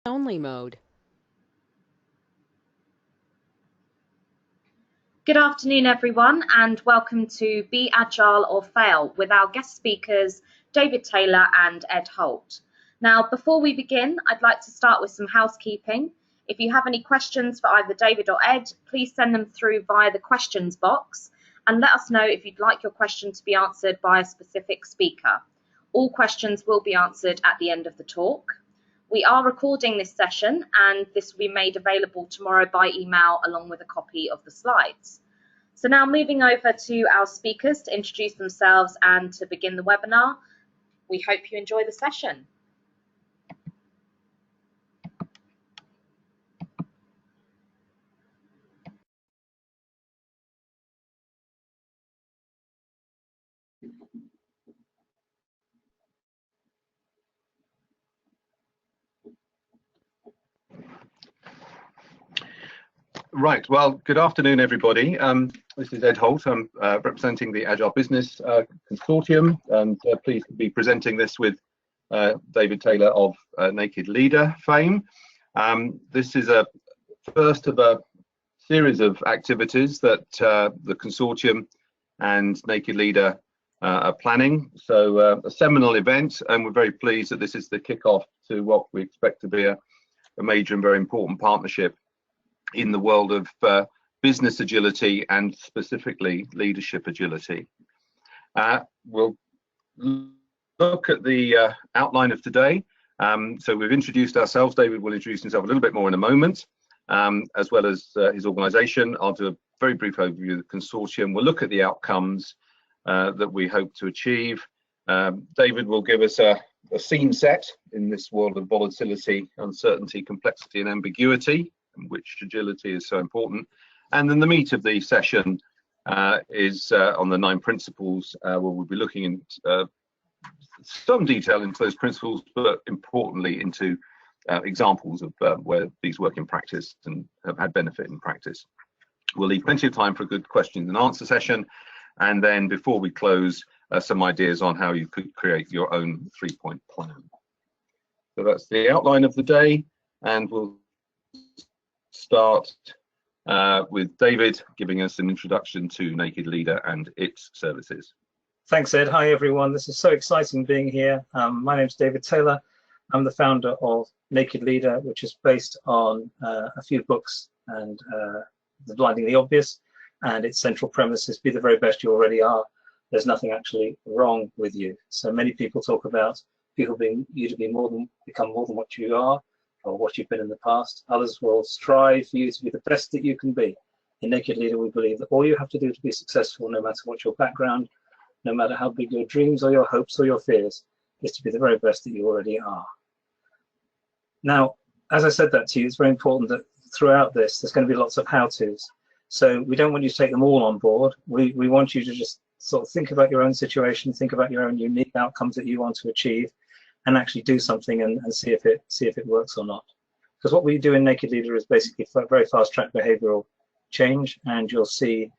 only mode. Good afternoon, everyone, and welcome to Be Agile or Fail with our guest speakers, David Taylor and Ed Holt. Now, before we begin, I'd like to start with some housekeeping. If you have any questions for either David or Ed, please send them through via the questions box and let us know if you'd like your question to be answered by a specific speaker. All questions will be answered at the end of the talk. We are recording this session and this will be made available tomorrow by email along with a copy of the slides. So now moving over to our speakers to introduce themselves and to begin the webinar. We hope you enjoy the session. Right, well, good afternoon, everybody. This is Ed Holt. I'm representing the Agile Business Consortium, and pleased to be presenting this with David Taylor of Naked Leader fame. This is a first of a series of activities that the Consortium and Naked Leader are planning. So a seminal event, and we're very pleased that this is the kickoff to what we expect to be a major and very important partnership in the world of business agility and specifically leadership agility. We'll look at the outline of today. So we've introduced ourselves. David will introduce himself a little bit more in a moment, as well as his organisation. I'll do a very brief overview of the consortium. We'll look at the outcomes that we hope to achieve. David will give us a scene set in this world of volatility, uncertainty, complexity and ambiguity, which agility is so important. And then the meat of the session is on the 9 principles, where we'll be looking in some detail into those principles, but importantly into examples of where these work in practice and have had benefit in practice. We'll leave plenty of time for a good questions and answer session, and then before we close, some ideas on how you could create your own 3-point plan. So that's the outline of the day, and we'll start with David giving us an introduction to Naked Leader and its services. Thanks, Ed. Hi, everyone. This is so exciting being here. My name is David Taylor. I'm the founder of Naked Leader, which is based on a few books and The Blindingly Obvious, and its central premise is be the very best you already are. There's nothing actually wrong with you. So many people talk about people being you to be become more than what you are, or what you've been in the past. Others will strive for you to be the best that you can be. In Naked Leader, we believe that all you have to do to be successful, no matter what your background, no matter how big your dreams or your hopes or your fears, is to be the very best that you already are. Now, as I said that to you, it's very important that throughout this, there's going to be lots of how-tos. So we don't want you to take them all on board. We want you to just sort of think about your own situation, think about your own unique outcomes that you want to achieve, and actually do something and see if it works or not. Because what we do in Naked Leader is basically very fast-track behavioural change, and you'll see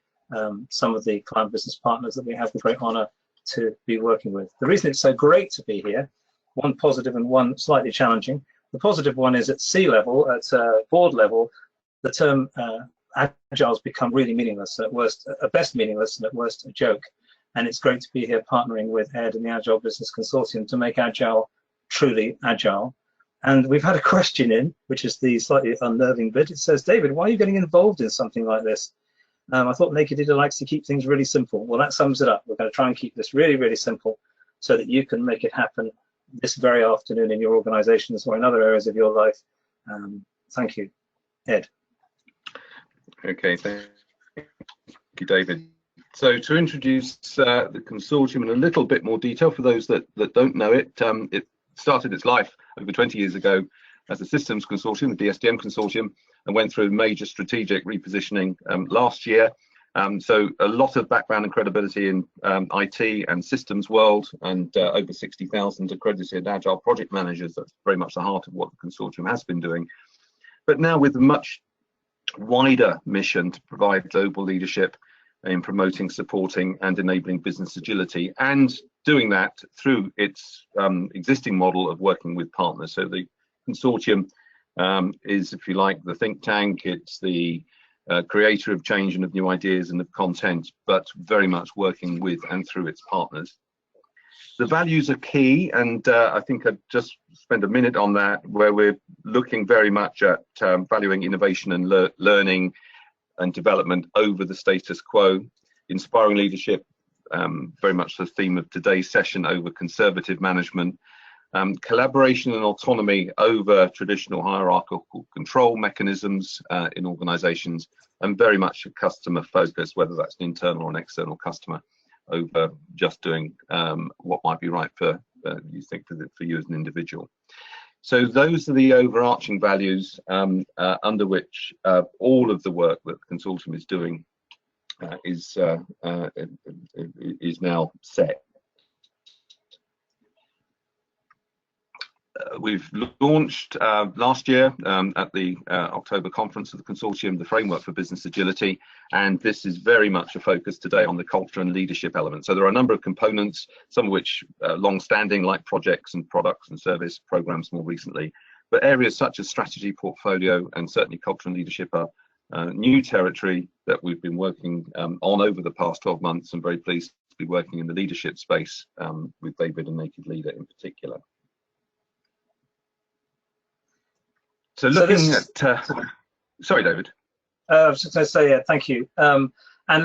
some of the client business partners that we have the great honour to be working with. The reason it's so great to be here, one positive and one slightly challenging. The positive one is at C-level, at board level, the term Agile's become really meaningless, at worst, at best meaningless, and at worst a joke. And it's great to be here partnering with Ed and the Agile Business Consortium to make Agile truly agile. And we've had a question in, which is the slightly unnerving bit. It says, David, why are you getting involved in something like this? I thought Naked Leader likes to keep things really simple. Well, that sums it up. We're going to try and keep this really, really simple so that you can make it happen this very afternoon in your organizations or in other areas of your life. Thank you. Ed. Okay, thank you, David. So to introduce the consortium in a little bit more detail for those that don't know it, it started its life over 20 years ago as a systems consortium, the SDM Consortium, and went through major strategic repositioning last year. So a lot of background and credibility in IT and systems world, and over 60,000 accredited Agile project managers. That's very much the heart of what the consortium has been doing. But now with a much wider mission to provide global leadership in promoting, supporting and enabling business agility, and doing that through its existing model of working with partners. So the consortium is, if you like, the think tank. It's the creator of change and of new ideas and of content, but very much working with and through its partners. The values are key, and I think I'd just spend a minute on that, where we're looking very much at valuing innovation and learning and development over the status quo, inspiring leadership, very much the theme of today's session, over conservative management, collaboration and autonomy over traditional hierarchical control mechanisms in organizations, and very much a customer focus, whether that's an internal or an external customer, over just doing what might be right for you think for you as an individual. So those are the overarching values under which all of the work that the consortium is doing is now set. We've launched last year at the October conference of the consortium the framework for business agility, and this is very much a focus today on the culture and leadership element. So there are a number of components, some of which long-standing, like projects and products and service programs more recently, but areas such as strategy, portfolio, and certainly culture and leadership are new territory that we've been working on over the past 12 months. I'm very pleased to be working in the leadership space with David and Naked Leader in particular. So looking at, sorry, David. I was just going to say, thank you. And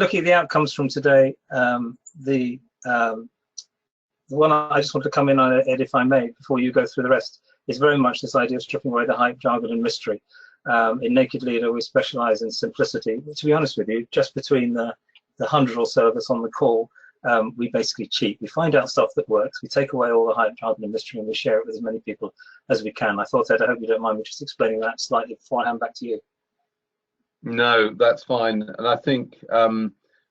looking at the outcomes from today, the one I just want to come in on, Ed, if I may, before you go through the rest, is very much this idea of stripping away the hype, jargon, and mystery. In Naked Leader, we specialize in simplicity. To be honest with you, just between the 100 or so of us on the call, we basically cheat. We find out stuff that works, we take away all the hype, jargon, and mystery, and we share it with as many people as we can. I thought, Ed, I hope you don't mind me just explaining that slightly before I hand back to you. No, that's fine. And I think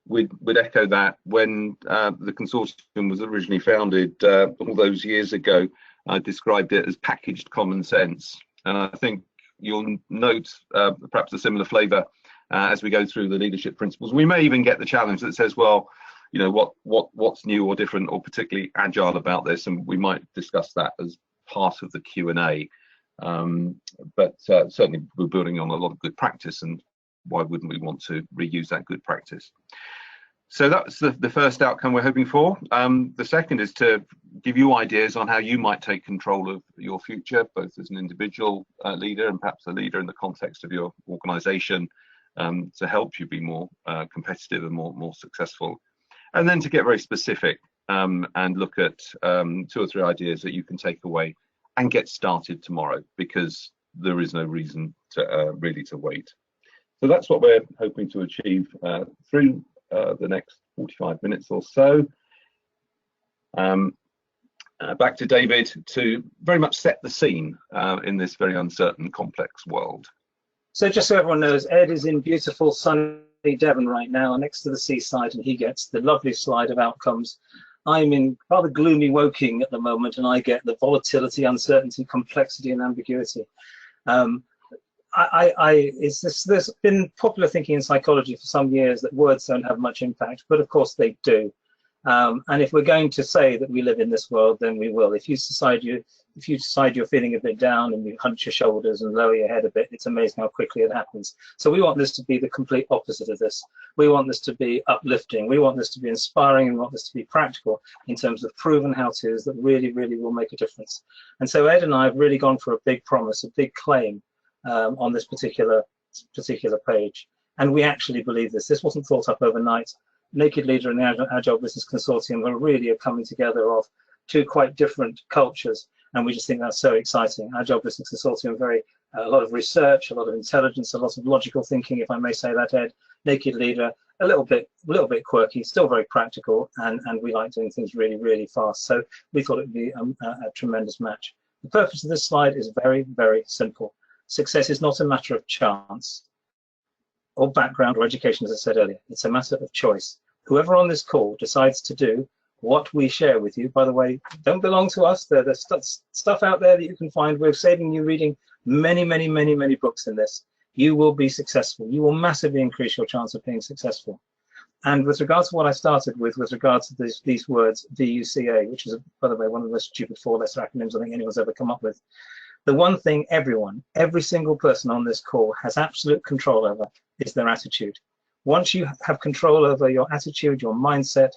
we'd echo that. When the consortium was originally founded all those years ago, I described it as packaged common sense. And I think you'll note perhaps a similar flavour as we go through the leadership principles. We may even get the challenge that says, well, you know, what's new or different or particularly agile about this, and we might discuss that as part of the Q&A. But certainly we're building on a lot of good practice, and why wouldn't we want to reuse that good practice? So that's the first outcome we're hoping for. The second is to give you ideas on how you might take control of your future, both as an individual leader and perhaps a leader in the context of your organisation, to help you be more competitive and more successful. And then to get very specific and look at 2 or 3 ideas that you can take away and get started tomorrow, because there is no reason to really to wait. So that's what we're hoping to achieve through the next 45 minutes or so. Back to David to very much set the scene in this very uncertain, complex world. So just so everyone knows, Ed is in beautiful sunny Devon right now, next to the seaside, and he gets the lovely slide of outcomes. I'm in rather gloomy Woking at the moment, and I get the volatility, uncertainty, complexity, and ambiguity. There's been popular thinking in psychology for some years that words don't have much impact, but of course they do. And if we're going to say that we live in this world, then we will. If you decide you're feeling a bit down and you hunch your shoulders and lower your head a bit, it's amazing how quickly it happens. So we want this to be the complete opposite of this. We want this to be uplifting. We want this to be inspiring, and we want this to be practical in terms of proven how-tos that really, really will make a difference. And so Ed and I have really gone for a big promise, a big claim on this particular page. And we actually believe this. This wasn't thought up overnight. Naked Leader and the Agile Business Consortium are really a coming together of 2 quite different cultures, and we just think that's so exciting. Agile Business Consortium, a lot of research, a lot of intelligence, a lot of logical thinking, if I may say that, Ed. Naked Leader, a little bit quirky, still very practical, and we like doing things really, really fast. So we thought it would be a tremendous match. The purpose of this slide is very, very simple. Success is not a matter of chance or background or education, as I said earlier. It's a matter of choice. Whoever on this call decides to do what we share with you, by the way, don't belong to us. There's stuff out there that you can find. We're saving you reading many, many, many, many books in this. You will be successful. You will massively increase your chance of being successful. And with regards to what I started with regards to these words, VUCA, which is, by the way, one of the most stupid 4-letter acronyms I think anyone's ever come up with. The one thing every single person on this call has absolute control over is their attitude. Once you have control over your attitude, your mindset,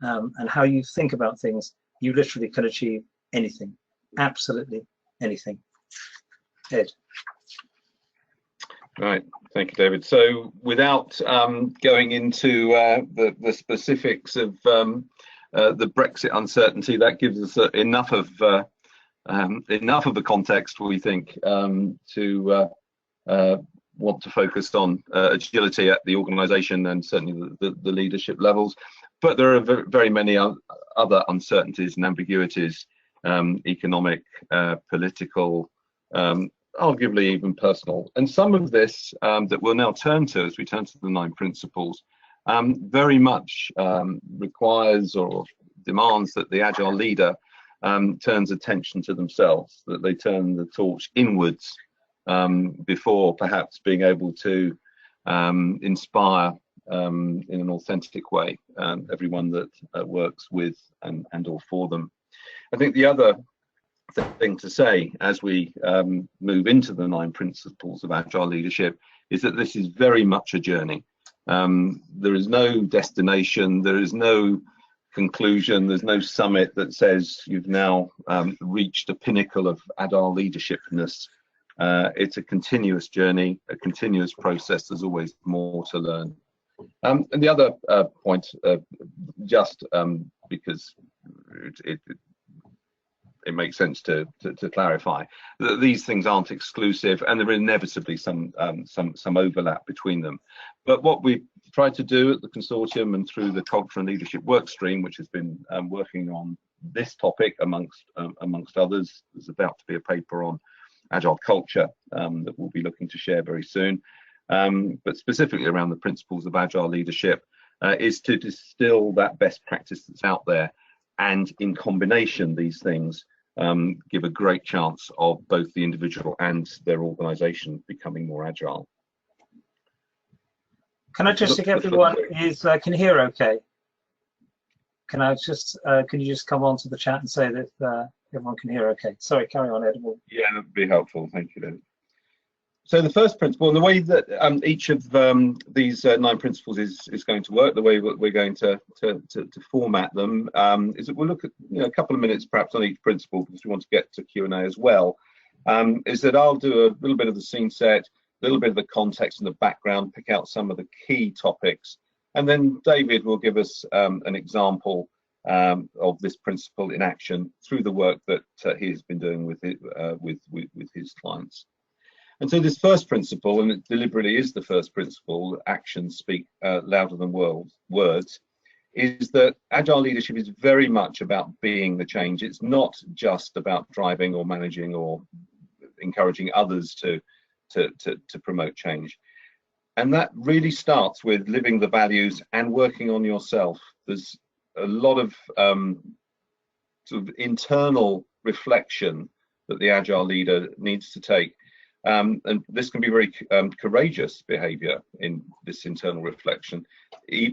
and how you think about things, you literally can achieve anything, absolutely anything. Ed. Right, thank you, David. So without going into the specifics of the Brexit uncertainty, that gives us enough of the context, we think, to want to focus on agility at the organisation and certainly the leadership levels. But there are very many other uncertainties and ambiguities, economic, political, arguably even personal. And some of this that we'll now turn to as we turn to the 9 principles very much requires or demands that the Agile leader turns attention to themselves, that they turn the torch inwards before perhaps being able to inspire in an authentic way everyone that works with and or for them. I think the other thing to say as we move into the 9 principles of Agile leadership is that this is very much a journey. There is no destination, there is no conclusion, there's no summit that says you've now reached a pinnacle of Agile leadershipness. It's a continuous journey, a continuous process. There's always more to learn. And the other point, just because it makes sense to clarify that these things aren't exclusive, and there are inevitably some overlap between them. But what we try to do at the consortium and through the culture and leadership work stream, which has been working on this topic amongst others, there's about to be a paper on Agile culture that we'll be looking to share very soon, but specifically around the principles of Agile leadership, is to distill that best practice that's out there, and in combination these things give a great chance of both the individual and their organisation becoming more agile. Can I just check everyone can hear okay? Can you just come on to the chat and say that everyone can hear okay? Sorry, carry on, Ed. Yeah, that'd be helpful. Thank you, David. So the first principle, and the way that each of these 9 principles is going to work, the way we're going to format them, is that we'll look at a couple of minutes perhaps on each principle, because we want to get to Q&A as well. Is that I'll do a little bit of the scene set, a little bit of the context and the background, pick out some of the key topics, and then David will give us an example of this principle in action through the work that he has been doing with his clients. And so this first principle, and it deliberately is the first principle, actions speak louder than words, is that Agile leadership is very much about being the change. It's not just about driving or managing or encouraging others to promote change. And that really starts with living the values and working on yourself. There's a lot of sort of internal reflection that the Agile leader needs to take. And this can be very courageous behavior in this internal reflection,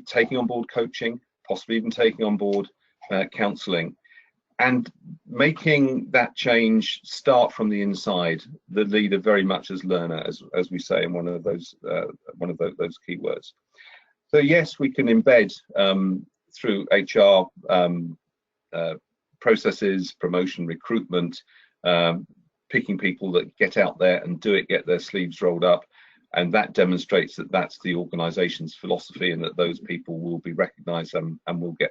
taking on board coaching, possibly even taking on board counseling, and making that change start from the inside. The leader very much as learner, as we say in one of those keywords. So yes, we can embed through HR processes, promotion, recruitment, picking people that get out there and get their sleeves rolled up, and that demonstrates that that's the organization's philosophy, and that those people will be recognized and will get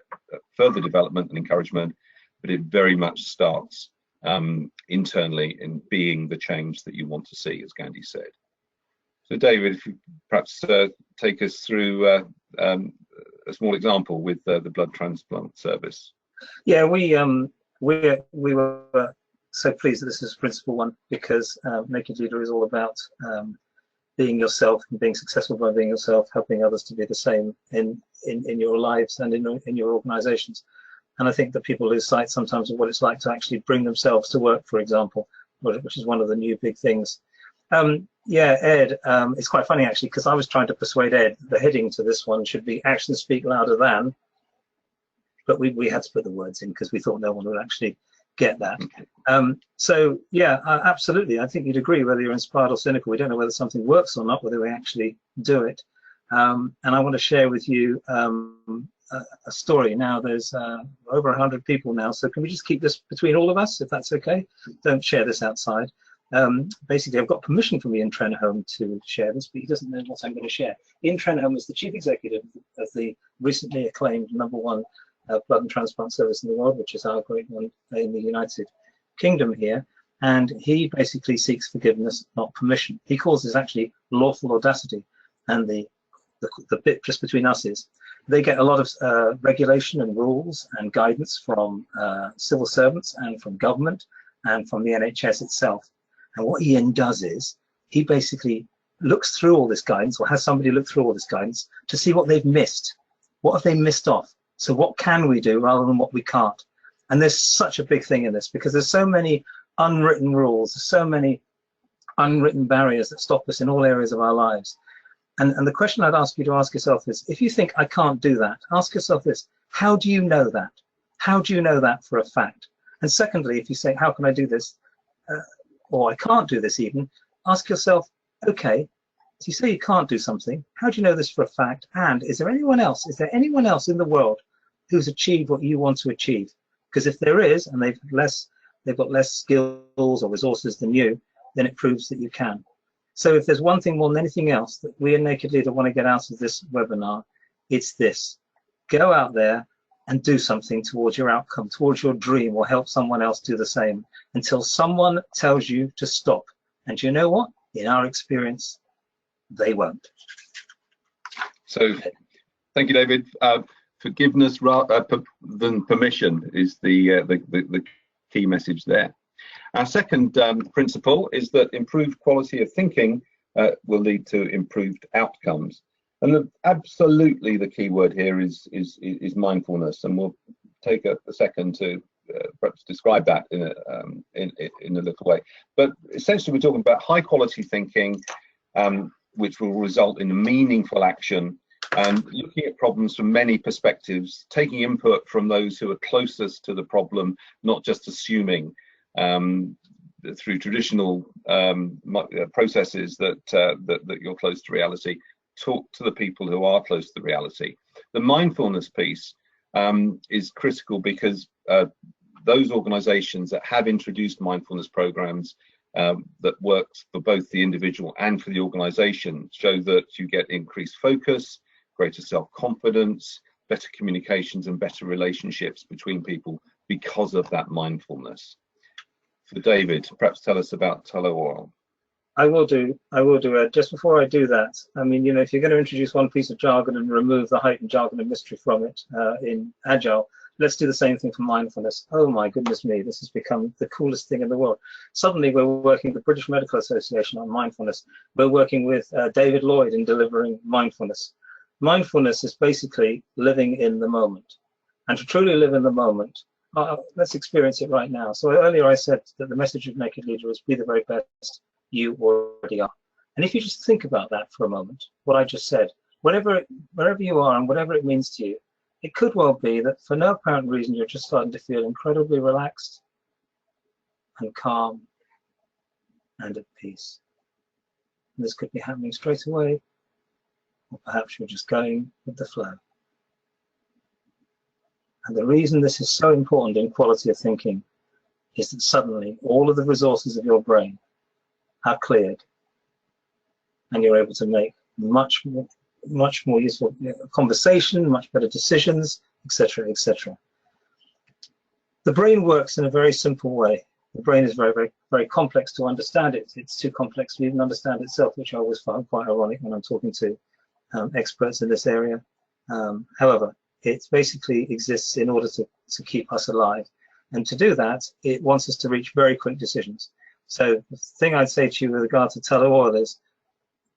further development and encouragement. But it very much starts internally in being the change that you want to see, as Gandhi said. So David, if you perhaps take us through a small example with the blood transplant service. Yeah, we were so pleased that this is principle 1, because Naked Leader is all about being yourself and being successful by being yourself, helping others to be the same in your lives and in your organizations. And I think that people lose sight sometimes of what it's like to actually bring themselves to work, for example, which is one of the new big things. Yeah, Ed, it's quite funny actually, because I was trying to persuade Ed the heading to this one should be actions speak louder than, but we had to put the words in because we thought no one would actually get that. So yeah, absolutely. I think you'd agree, whether you're inspired or cynical, we don't know whether something works or not, whether we actually do it. And I want to share with you a story. Now there's over 100 people now, so can we just keep this between all of us, if that's okay? Don't share this outside. Basically, I've got permission from Ian Trenholm to share this, but he doesn't know what I'm going to share. Ian Trenholm is the chief executive of the recently acclaimed #1 blood and transplant service in the world, which is our great one in the United Kingdom here. And he basically seeks forgiveness, not permission. He calls this actually lawful audacity. And the bit just between us is they get a lot of regulation and rules and guidance from civil servants and from government and from the NHS itself. And what Ian does is he basically looks through all this guidance, or has somebody look through all this guidance to see what they've missed. What have they missed off? So what can we do rather than what we can't? And there's such a big thing in this, because there's so many unwritten rules, there's so many unwritten barriers that stop us in all areas of our lives. And the question I'd ask you to ask yourself is, if you think I can't do that, ask yourself this: how do you know that? How do you know that for a fact? And secondly, if you say, how can I do this? Or I can't do this even, ask yourself, okay, so you say you can't do something, how do you know this for a fact? And is there anyone else in the world who's achieved what you want to achieve? Because if there is, and they've got less skills or resources than you, then it proves that you can. So if there's one thing more than anything else that we at Naked Leader want to get out of this webinar, it's this: go out there and do something towards your outcome, towards your dream, or help someone else do the same, until someone tells you to stop. And you know what? In our experience, they won't. So, thank you, David. Forgiveness rather than permission is the key message there. Our second principle is that improved quality of thinking will lead to improved outcomes. And absolutely the key word here is mindfulness, and we'll take a second to perhaps describe that in a little way. But essentially, we're talking about high quality thinking, which will result in meaningful action, and looking at problems from many perspectives, taking input from those who are closest to the problem, not just assuming through traditional processes that you're close to reality. Talk to the people who are close to the reality. The mindfulness piece is critical, because those organizations that have introduced mindfulness programs that works for both the individual and for the organization show that you get increased focus, greater self-confidence, better communications, and better relationships between people because of that mindfulness. For David, perhaps tell us about Tullow Oil. I will do, Ed. Just before I do that, I mean, you know, if you're going to introduce one piece of jargon and remove the heightened jargon and mystery from it in Agile, let's do the same thing for mindfulness. Oh my goodness me, this has become the coolest thing in the world. Suddenly we're working with the British Medical Association on mindfulness. We're working with David Lloyd in delivering mindfulness. Mindfulness is basically living in the moment. And to truly live in the moment, let's experience it right now. So earlier I said that the message of Naked Leader is be the very best you already are. And if you just think about that for a moment, what I just said, wherever you are and whatever it means to you, it could well be that for no apparent reason you're just starting to feel incredibly relaxed and calm and at peace. And this could be happening straight away, or perhaps you're just going with the flow. And the reason this is so important in quality of thinking is that suddenly all of the resources of your brain are cleared, and you're able to make much more useful conversation, much better decisions, etc., etc. The brain works in a very simple way. The brain is very, very, very complex to understand. It's too complex to even understand itself, which I always find quite ironic when I'm talking to experts in this area. However, it basically exists in order to keep us alive. And to do that, it wants us to reach very quick decisions. So the thing I'd say to you with regard to Tullow Oil is,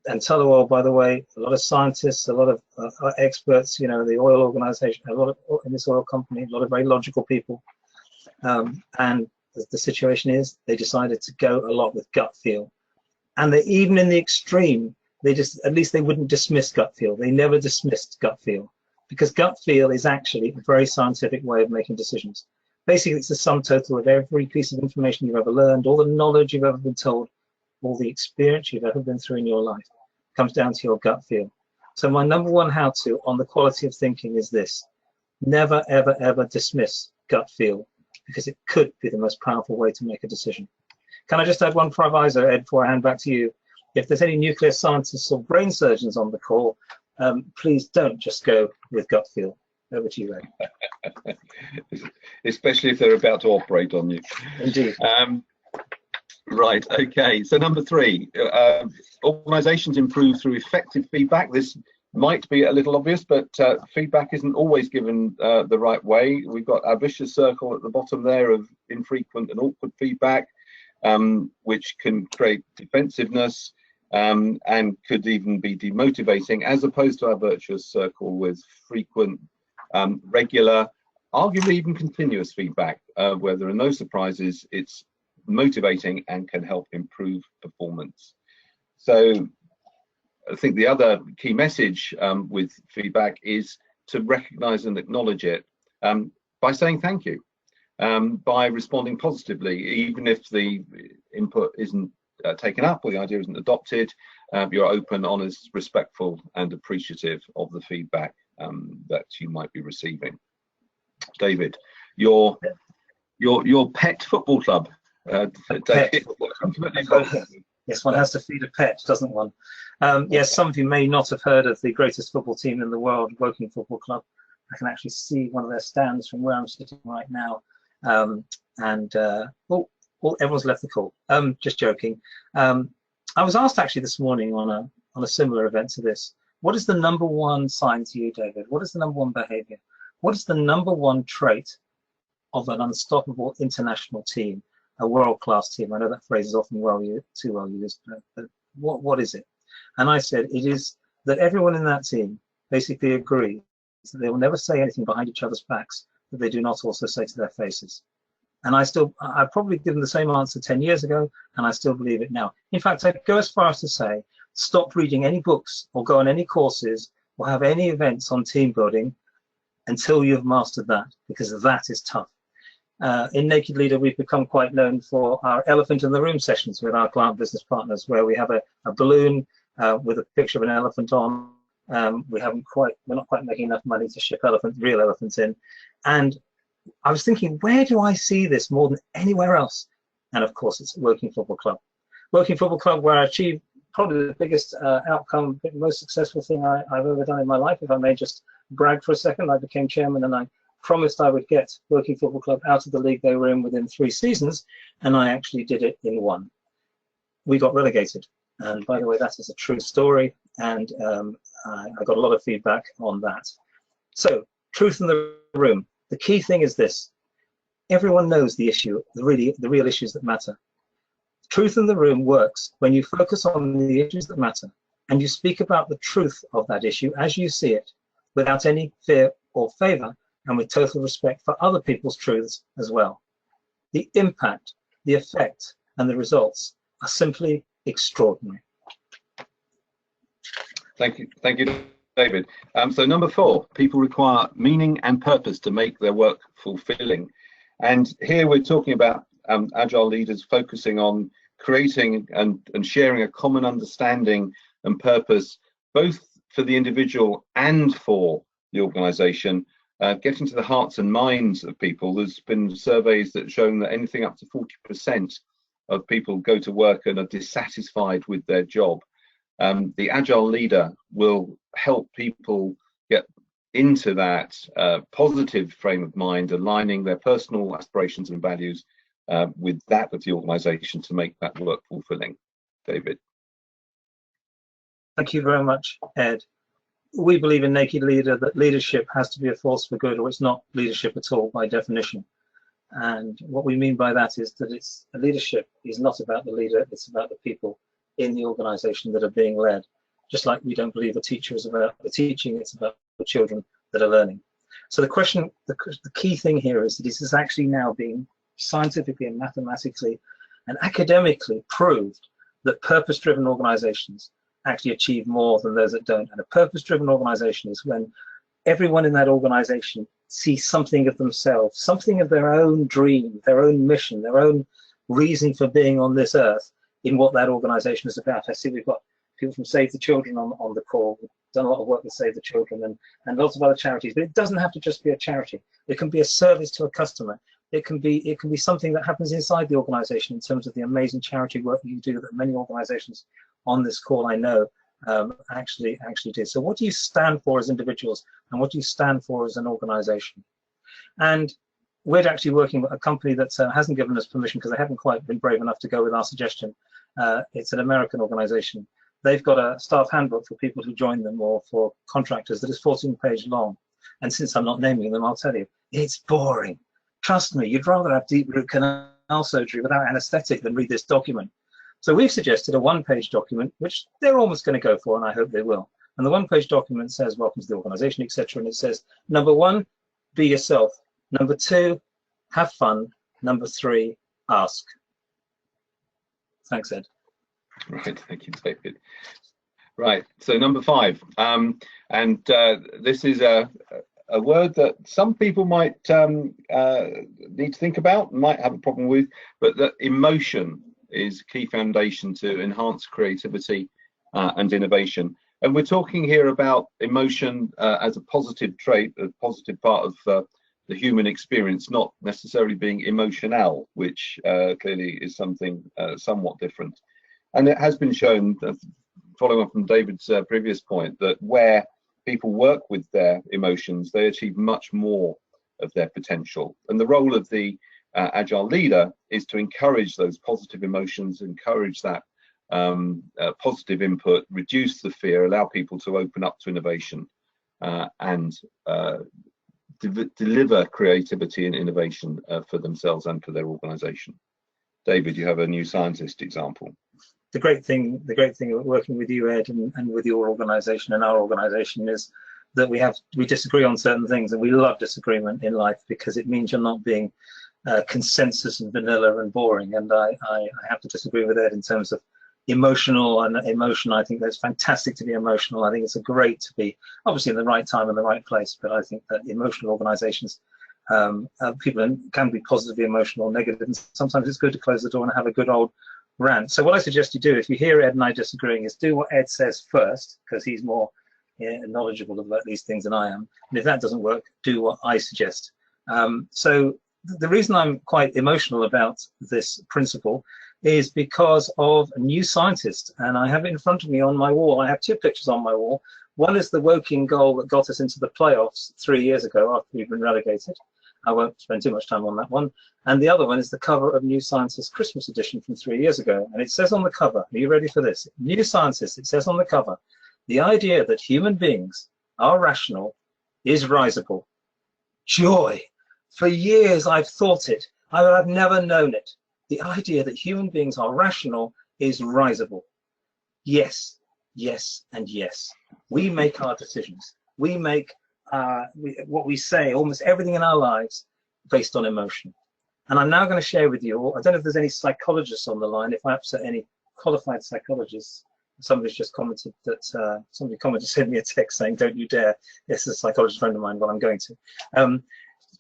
and Tullow Oil, by the way, a lot of scientists, a lot of experts, you know, the oil organization, a lot of in this oil company, a lot of very logical people. And the situation is they decided to go a lot with gut feel. And they, even in the extreme, at least they wouldn't dismiss gut feel. They never dismissed gut feel, because gut feel is actually a very scientific way of making decisions. Basically, it's the sum total of every piece of information you've ever learned, all the knowledge you've ever been told, all the experience you've ever been through in your life. It comes down to your gut feel. So my number one how-to on the quality of thinking is this: never, ever, ever dismiss gut feel, because it could be the most powerful way to make a decision. Can I just add one proviso, Ed, before I hand back to you? If there's any nuclear scientists or brain surgeons on the call, please don't just go with gut feel. Over to you, Ed. Especially if they're about to operate on you. Indeed. Right, okay. So number 3, organisations improve through effective feedback. This might be a little obvious, but feedback isn't always given the right way. We've got our vicious circle at the bottom there of infrequent and awkward feedback, which can create defensiveness and could even be demotivating, as opposed to our virtuous circle with frequent, regular, arguably even continuous feedback, where there are no surprises. It's motivating and can help improve performance. So I think the other key message with feedback is to recognize and acknowledge it by saying thank you, by responding positively, even if the input isn't taken up or the idea isn't adopted. You're open, honest, respectful and appreciative of the feedback that you might be receiving. David, your pet football club. Yes, one has to feed a pet, doesn't one? Yes, some of you may not have heard of the greatest football team in the world, Woking Football Club. I can actually see one of their stands from where I'm sitting right now. Everyone's left the call. Just joking. I was asked actually this morning on a similar event to this, what is the number one sign to you, David? What is the number one behavior? What is the number one trait of an unstoppable international team, a world-class team? I know that phrase is often too well used, but what is it? And I said it is that everyone in that team basically agrees that they will never say anything behind each other's backs that they do not also say to their faces. And I've probably given the same answer 10 years ago, and I still believe it now. In fact, I'd go as far as to say, stop reading any books or go on any courses or have any events on team building until you've mastered that, because that is tough. In Naked Leader, we've become quite known for our elephant in the room sessions with our client business partners, where we have a balloon with a picture of an elephant on. We're not quite making enough money to ship real elephants in. And I was thinking, where do I see this more than anywhere else? And of course, it's Woking Football Club. Woking Football Club, where I achieved probably the biggest outcome, the most successful thing I've ever done in my life. If I may just brag for a second, I became chairman and I promised I would get Woking Football Club out of the league they were in within 3 seasons, and I actually did it in 1. We got relegated. And by the way, that is a true story, and I got a lot of feedback on that. So, truth in the room. The key thing is this: everyone knows the issue, the real issues that matter. Truth in the room works when you focus on the issues that matter and you speak about the truth of that issue as you see it, without any fear or favor, and with total respect for other people's truths as well. The impact, the effect, and the results are simply extraordinary. Thank you, David. So number 4, people require meaning and purpose to make their work fulfilling. And here we're talking about Agile leaders focusing on creating and sharing a common understanding and purpose, both for the individual and for the organization, getting to the hearts and minds of people. There's been surveys that have shown that anything up to 40% of people go to work and are dissatisfied with their job. The Agile leader will help people get into that positive frame of mind, aligning their personal aspirations and values with that of the organization to make that work fulfilling. David. Thank you very much, Ed. We believe in Naked Leader that leadership has to be a force for good, or it's not leadership at all by definition. And what we mean by that is that leadership is not about the leader, it's about the people in the organization that are being led. Just like we don't believe a teacher is about the teaching, it's about the children that are learning. So the key thing here is that this is actually now being scientifically and mathematically and academically proved that purpose-driven organizations actually achieve more than those that don't. And a purpose-driven organization is when everyone in that organization see something of themselves, something of their own dream, their own mission, their own reason for being on this earth in what that organization is about. I see we've got people from Save the Children on the call. We've done a lot of work with Save the Children and lots of other charities, but it doesn't have to just be a charity. It can be a service to a customer. It can be something that happens inside the organization in terms of the amazing charity work that you do that many organizations on this call I know actually do. So what do you stand for as individuals, and what do you stand for as an organization? And we're actually working with a company that hasn't given us permission because they haven't quite been brave enough to go with our suggestion. It's an American organization. They've got a staff handbook for people who join them or for contractors that is 14-page long. And since I'm not naming them, I'll tell you, it's boring. Trust me, you'd rather have deep root canal surgery without anesthetic than read this document. So we've suggested a one-page document, which they're almost going to go for, and I hope they will. And the one-page document says, welcome to the organization, etc. And it says, number 1, be yourself. Number 2, have fun. Number 3, ask. Thanks, Ed. Right, thank you, David. Right, so number 5, this is a word that some people might need to think about, might have a problem with, but that emotion is a key foundation to enhance creativity and innovation. And we're talking here about emotion as a positive trait, a positive part of the human experience, not necessarily being emotional, which clearly is something somewhat different. And it has been shown, following on from David's previous point, that where people work with their emotions, they achieve much more of their potential. And the role of the Agile leader is to encourage those positive emotions, encourage that positive input, reduce the fear, allow people to open up to innovation and deliver creativity and innovation for themselves and for their organization. David, you have a new scientist example. The great thing of working with you, Ed, and with your organization and our organization is that we disagree on certain things, and we love disagreement in life because it means you're not being consensus and vanilla and boring. And I have to disagree with Ed in terms of emotional and emotion. I think that's fantastic to be emotional. I think it's great to be obviously in the right time and the right place, but I think that emotional organizations, people can be positively emotional or negative, and sometimes it's good to close the door and have a good old rant. So what I suggest you do, if you hear Ed and I disagreeing, is do what Ed says first, because he's more knowledgeable about these things than I am. And if that doesn't work, do what I suggest. So the reason I'm quite emotional about this principle is because of a new scientist, and I have it in front of me on my wall. I have 2 pictures on my wall. One is the Woking goal that got us into the playoffs 3 years ago after we've been relegated. I won't spend too much time on that one. And the other one is the cover of New Scientist Christmas edition from 3 years ago. And it says on the cover, are you ready for this? New Scientist, it says on the cover, the idea that human beings are rational is risible. Joy. For years I've thought it. I've never known it. The idea that human beings are rational is risible. Yes, yes, and yes. We make our decisions. We make what we say, almost everything in our lives, based on emotion. And I'm now going to share with you, I don't know if there's any psychologists on the line, if I upset any qualified psychologists. Somebody's just commented that, somebody commented, sent me a text saying, don't you dare. Yes, a psychologist friend of mine, but I'm going to.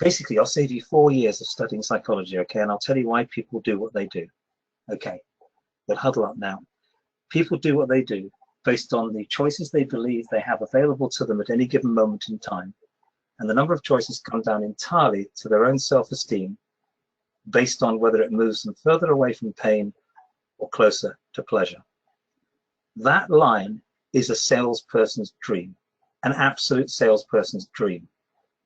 Basically, I'll save you 4 years of studying psychology, okay? And I'll tell you why people do what they do. Okay, but huddle up now. People do what they do based on the choices they believe they have available to them at any given moment in time. And the number of choices come down entirely to their own self-esteem based on whether it moves them further away from pain or closer to pleasure. That line is a salesperson's dream, an absolute salesperson's dream.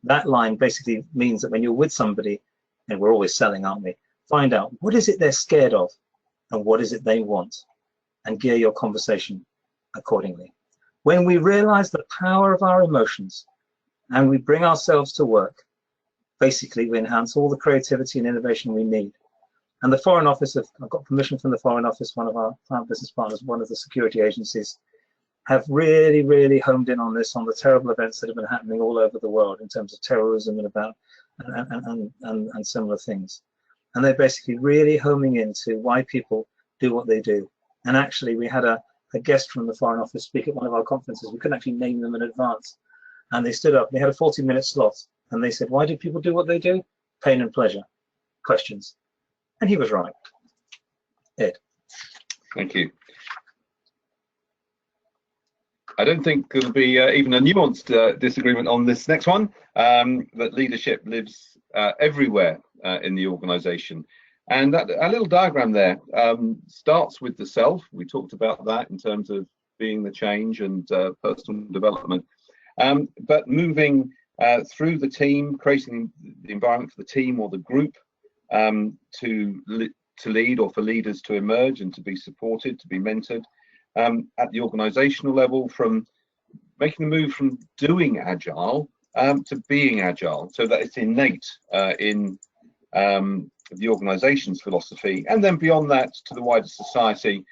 That line basically means that when you're with somebody, and we're always selling, aren't we? Find out what is it they're scared of and what is it they want, and gear your conversation accordingly. When we realize the power of our emotions and we bring ourselves to work, basically we enhance all the creativity and innovation we need. And the Foreign Office, I've got permission from the Foreign Office, one of our client business partners, one of the security agencies, have really, really homed in on this, on the terrible events that have been happening all over the world in terms of terrorism and similar things. And they're basically really homing into why people do what they do. And actually, we had a guest from the Foreign Office speak at one of our conferences. We couldn't actually name them in advance. And they stood up, they had a 40-minute slot, And they said, why do people do what they do? Pain and pleasure. Questions. And he was right. Ed. Thank you. I don't think there'll be even a nuanced disagreement on this next one, that leadership lives everywhere in the organisation. And that a little diagram there starts with the self. We talked about that in terms of being the change and personal development. But moving through the team, creating the environment for the team or the group to lead, or for leaders to emerge and to be supported, to be mentored. At the organisational level, from making the move from doing Agile to being Agile, so that it's innate in the organisation's philosophy, and then beyond that to the wider society,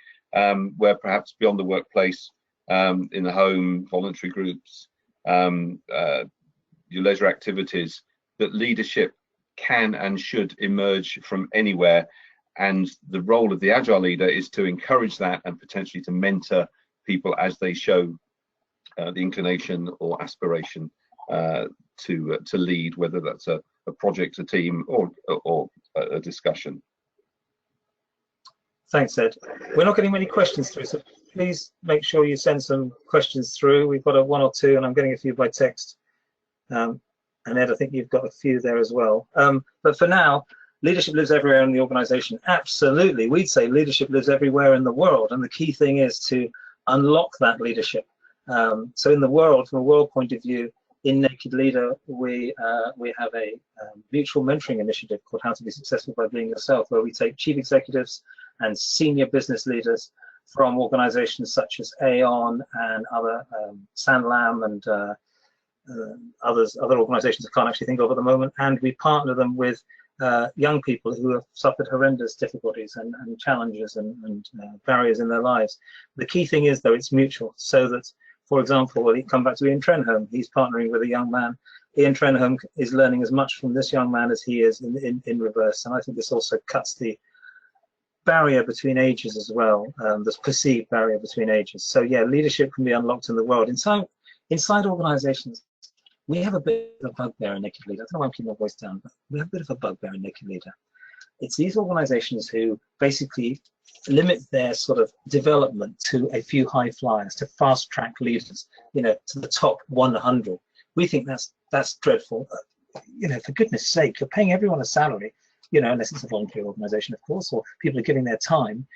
where perhaps beyond the workplace, in the home, voluntary groups, your leisure activities, that leadership can and should emerge from anywhere. And the role of the Agile leader is to encourage that and potentially to mentor people as they show the inclination or aspiration to lead, whether that's a project, a team, or a discussion. Thanks, Ed. We're not getting many questions through, so please make sure you send some questions through. We've got one or two, and I'm getting a few by text. And Ed, I think you've got a few there as well. But for now, leadership lives everywhere in the organisation. Absolutely, we'd say leadership lives everywhere in the world, and the key thing is to unlock that leadership. So in the world, from a world point of view, in Naked Leader, we have a mutual mentoring initiative called How to Be Successful by Being Yourself, where we take chief executives and senior business leaders from organisations such as Aon and other Sanlam and other organisations I can't actually think of at the moment, and we partner them with young people who have suffered horrendous difficulties and challenges and barriers in their lives. The key thing is, though, it's mutual, so that, for example, well, you come back to Ian Trenholm, he's partnering with a young man. Ian Trenholm is learning as much from this young man as he is in reverse, and I think this also cuts the barrier between ages as well, this perceived barrier between ages. So yeah, leadership can be unlocked in the world. Inside organisations, we have a bit of a bugbear in Naked Leader. I don't know why I'm keeping my voice down, but we have a bit of a bugbear in Naked Leader. It's these organisations who basically limit their sort of development to a few high flyers, to fast track leaders, you know, to the top 100. We think that's dreadful. You know, for goodness sake, you're paying everyone a salary, you know, unless it's a voluntary organisation, of course, or people are giving their time.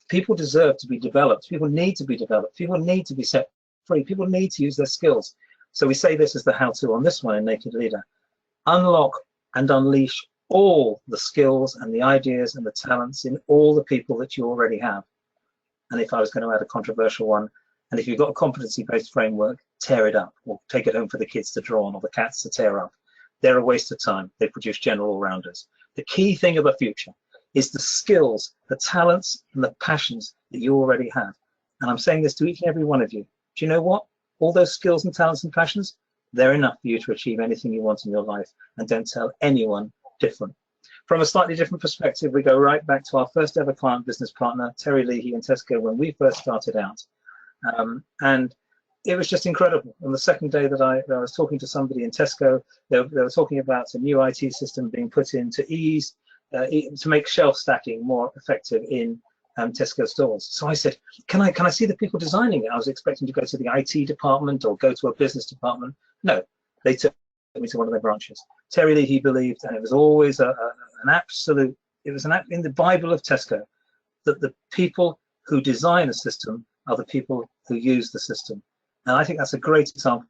People deserve to be developed. People need to be developed. People need to be set free. People need to use their skills. So we say this is the how-to on this one in Naked Leader. Unlock and unleash all the skills and the ideas and the talents in all the people that you already have. And if I was going to add a controversial one, and if you've got a competency-based framework, tear it up or take it home for the kids to draw on or the cats to tear up. They're a waste of time. They produce general all-rounders. The key thing of the future is the skills, the talents, and the passions that you already have. And I'm saying this to each and every one of you. Do you know what? All those skills and talents and passions, they're enough for you to achieve anything you want in your life, and don't tell anyone different. From a slightly different perspective, we go right back to our first ever client business partner, Terry Leahy and Tesco, when we first started out. And it was just incredible. On the second day that I was talking to somebody in Tesco, they were talking about a new IT system being put in to ease, to make shelf stacking more effective in Tesco stores. So I said, can I see the people designing it? I was expecting to go to the IT department or go to a business department. No, they took me to one of their branches. Terry Leahy believed, and it was always an absolute, it was in the Bible of Tesco, that the people who design a system are the people who use the system. And I think that's a great example.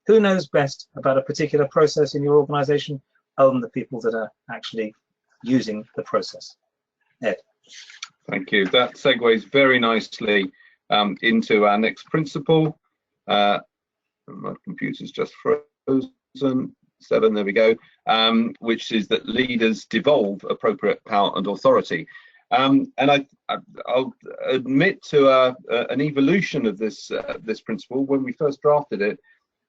Who knows best about a particular process in your organization other than the people that are actually using the process? Ed. Thank you. That segues very nicely into our next principle. My computer's just frozen. 7, there we go. Which is that leaders devolve appropriate power and authority. And I'll admit to an evolution of this principle. When we first drafted it,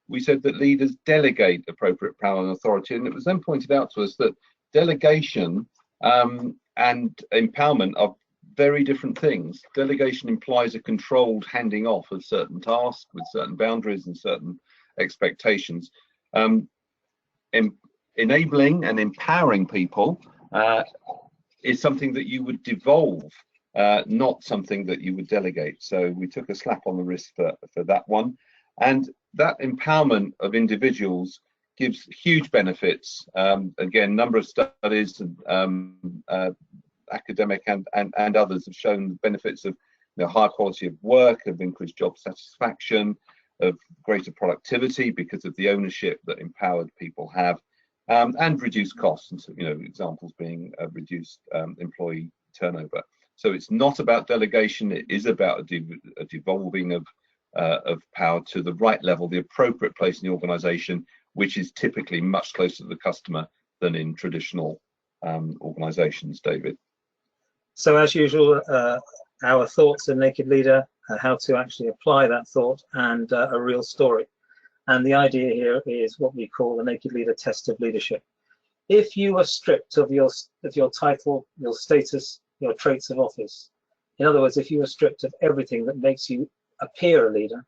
we said that leaders delegate appropriate power and authority, and it was then pointed out to us that delegation and empowerment are very different things. Delegation implies a controlled handing off of certain tasks with certain boundaries and certain expectations. Enabling and empowering people is something that you would devolve, not something that you would delegate. So we took a slap on the wrist for that one. And that empowerment of individuals gives huge benefits. Again, number of studies, academic and others have shown the benefits of higher quality of work, of increased job satisfaction, of greater productivity because of the ownership that empowered people have, and reduced costs. And so, examples being reduced employee turnover. So it's not about delegation; it is about a devolving of power to the right level, the appropriate place in the organisation, which is typically much closer to the customer than in traditional organisations. David. So as usual, our thoughts in Naked Leader, how to actually apply that thought, and a real story. And the idea here is what we call the Naked Leader test of leadership. If you are stripped of your title, your status, your traits of office, in other words, if you are stripped of everything that makes you appear a leader,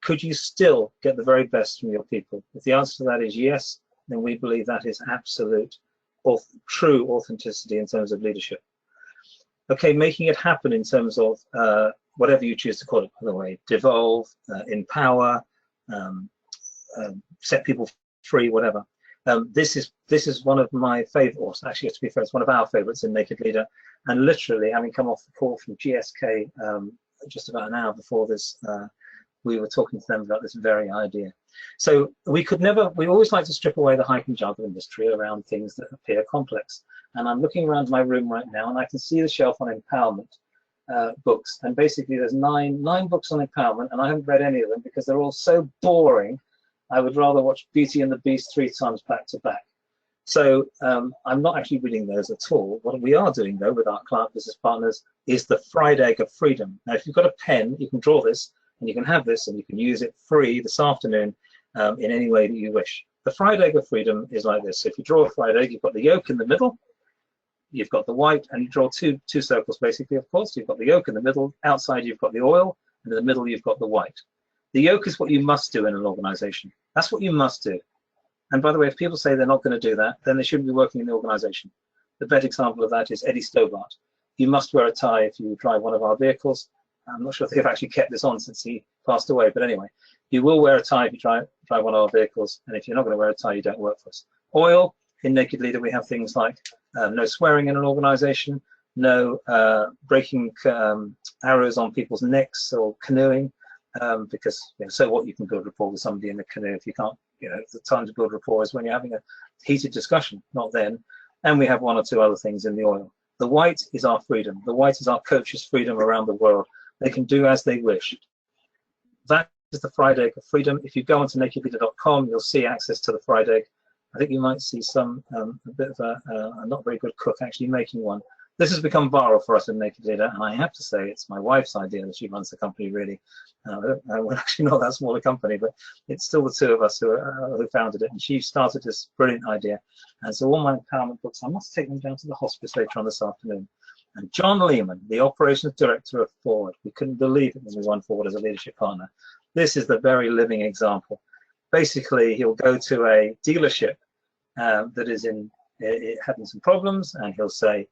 could you still get the very best from your people? If the answer to that is yes, then we believe that is absolute or true authenticity in terms of leadership. Okay, making it happen in terms of whatever you choose to call it, by the way, devolve, empower, set people free, whatever. This is one of my favorites, or actually, to be fair, it's one of our favorites in Naked Leader. And literally, having come off the call from GSK just about an hour before this, we were talking to them about this very idea. So we always like to strip away the hype and jargon industry around things that appear complex. And I'm looking around my room right now, and I can see the shelf on empowerment books. And basically, there's nine books on empowerment, and I haven't read any of them because they're all so boring. I would rather watch Beauty and the Beast 3 times back to back. So I'm not actually reading those at all. What we are doing, though, with our client business partners is the fried egg of freedom. Now, if you've got a pen, you can draw this, and you can have this, and you can use it free this afternoon in any way that you wish. The fried egg of freedom is like this. So if you draw a fried egg, you've got the yolk in the middle, you've got the white, and you draw two circles, basically, of course. You've got the yolk in the middle, outside you've got the oil, and in the middle you've got the white. The yolk is what you must do in an organization. That's what you must do. And by the way, if people say they're not going to do that, then they shouldn't be working in the organization. The best example of that is Eddie Stobart. You must wear a tie if you drive one of our vehicles. I'm not sure if they've actually kept this on since he passed away, but anyway, you will wear a tie if you drive one of our vehicles, and if you're not going to wear a tie, you don't work for us. Oil, in Naked Leader, we have things like no swearing in an organization, no breaking arrows on people's necks or canoeing, because so what, you can build rapport with somebody in the canoe. If you can't, the time to build rapport is when you're having a heated discussion, not then. And we have one or two other things in the oil. The white is our freedom. The white is our coaches' freedom around the world. They can do as they wish. That is the fried egg of freedom. If you go onto nakedleader.com, you'll see access to the fried egg. I think you might see some a bit of a not very good cook actually making one. This has become viral for us in Naked Leader, and I have to say it's my wife's idea that she runs the company, really. We're actually not that small a company, but it's still the two of us who founded it, and she started this brilliant idea. And so all my empowerment books, I must take them down to the hospice later on this afternoon. And John Lehman, the operations director of Ford, we couldn't believe it when we won Ford as a leadership partner. This is the very living example. Basically, he'll go to a dealership that is having some problems, and he'll say,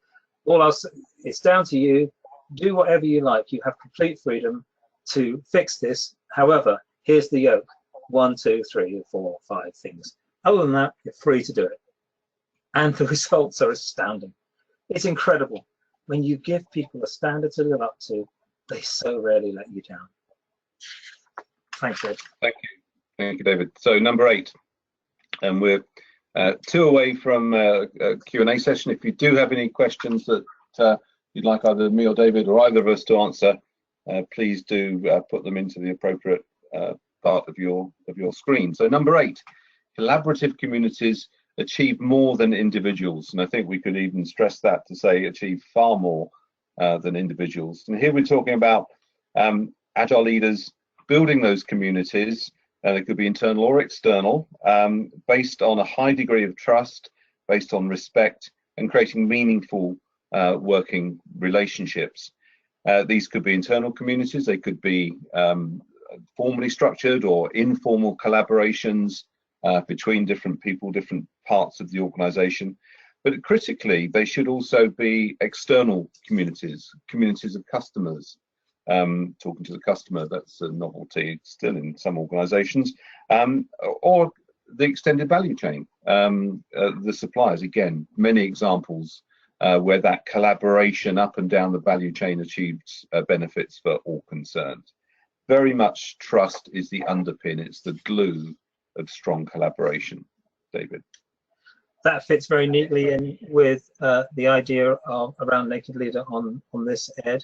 it's down to you, do whatever you like, you have complete freedom to fix this. However, here's the yoke, 1, 2, 3, 4, 5 things. Other than that, you're free to do it. And the results are astounding. It's incredible. When you give people a standard to live up to, they so rarely let you down. Thanks, Ed. Thank you, David. So number 8, and we're 2 away from a Q&A session. If you do have any questions that you'd like either me or David or either of us to answer, please do put them into the appropriate part of your screen. So number 8, collaborative communities achieve more than individuals, and I think we could even stress that to say achieve far more than individuals. And here we're talking about agile leaders building those communities. They could be internal or external, based on a high degree of trust, based on respect, and creating meaningful working relationships. These could be internal communities, they could be formally structured or informal collaborations between different people, different parts of the organization. But critically, they should also be external communities, communities of customers. Talking to the customer, that's a novelty still in some organizations, or the extended value chain, the suppliers. Again, many examples where that collaboration up and down the value chain achieves benefits for all concerned. Very much trust is the underpin, it's the glue of strong collaboration. David. That fits very neatly in with the idea of around Naked Leader on this, Ed,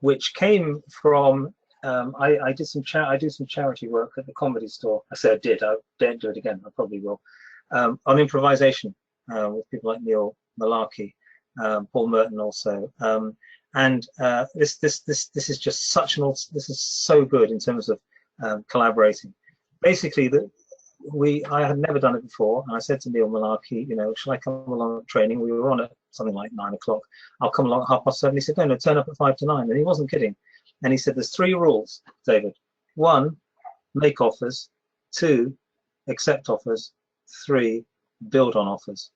which came from I do some charity work at the Comedy Store. I say I did. I don't do it again. I probably will. On improvisation with people like Neil Malarkey, Paul Merton also, and this is just such an this is so good in terms of collaborating. Basically, I had never done it before, and I said to Neil Malarkey, you know, shall I come along at training? We were on at something like 9 o'clock. I'll come along at 7:30. He said, no, turn up at 5 to 9, and he wasn't kidding. And he said, there's 3 rules, David. 1, make offers. 2, accept offers. 3, build on offers.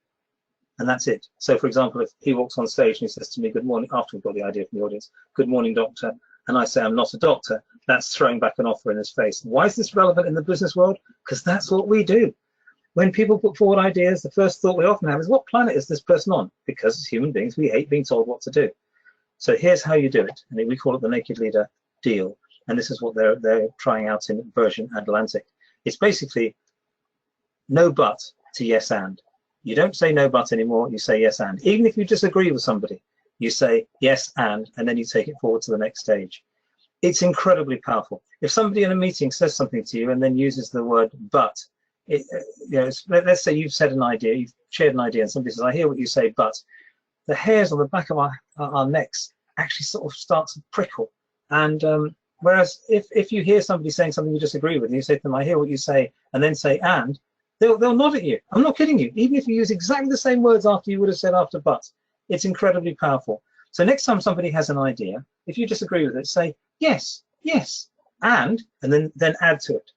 And that's it. So, for example, if he walks on stage and he says to me, good morning, after we've got the idea from the audience, good morning, doctor, and I say, I'm not a doctor, that's throwing back an offer in his face. Why is this relevant in the business world? Because that's what we do. When people put forward ideas, the first thought we often have is, what planet is this person on? Because as human beings, we hate being told what to do. So here's how you do it. And we call it the Naked Leader deal. And this is what they're trying out in version Atlantic. It's basically no but to yes and. You don't say no but anymore, you say yes and. Even if you disagree with somebody, you say yes and then you take it forward to the next stage. It's incredibly powerful. If somebody in a meeting says something to you and then uses the word but, you know, let's say you've said an idea, you've shared an idea, and somebody says, I hear what you say, but the hairs on the back of our necks actually sort of start to prickle. And whereas if you hear somebody saying something you disagree with, and you say to them, I hear what you say, and then say and, they'll nod at you. I'm not kidding you. Even if you use exactly the same words after you would have said after but, it's incredibly powerful. So next time somebody has an idea, if you disagree with it, say yes, yes, and then add to it.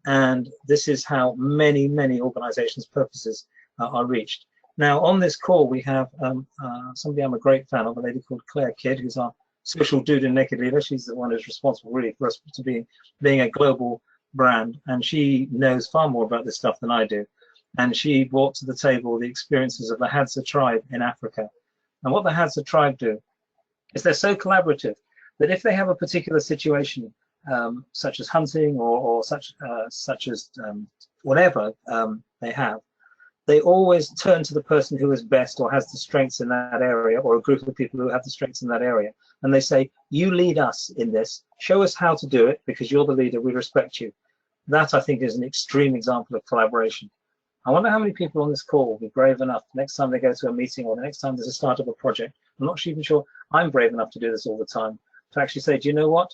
And this is how many organizations' purposes are reached. Now on this call we have somebody I'm a great fan of, a lady called Claire Kidd, who's our social dude in Naked Leader. She's the one who's responsible really for us to being a global brand, and she knows far more about this stuff than I do. And she brought to the table the experiences of the Hadza tribe in Africa. And what the Hadza tribe do is they're so collaborative that if they have a particular situation, such as hunting or such as whatever they have, they always turn to the person who is best or has the strengths in that area, or a group of people who have the strengths in that area. And they say, you lead us in this, show us how to do it, because you're the leader, we respect you. That, I think, is an extreme example of collaboration. I wonder how many people on this call will be brave enough next time they go to a meeting or the next time there's a start of a project. I'm not even sure I'm brave enough to do this all the time, to actually say, do you know what?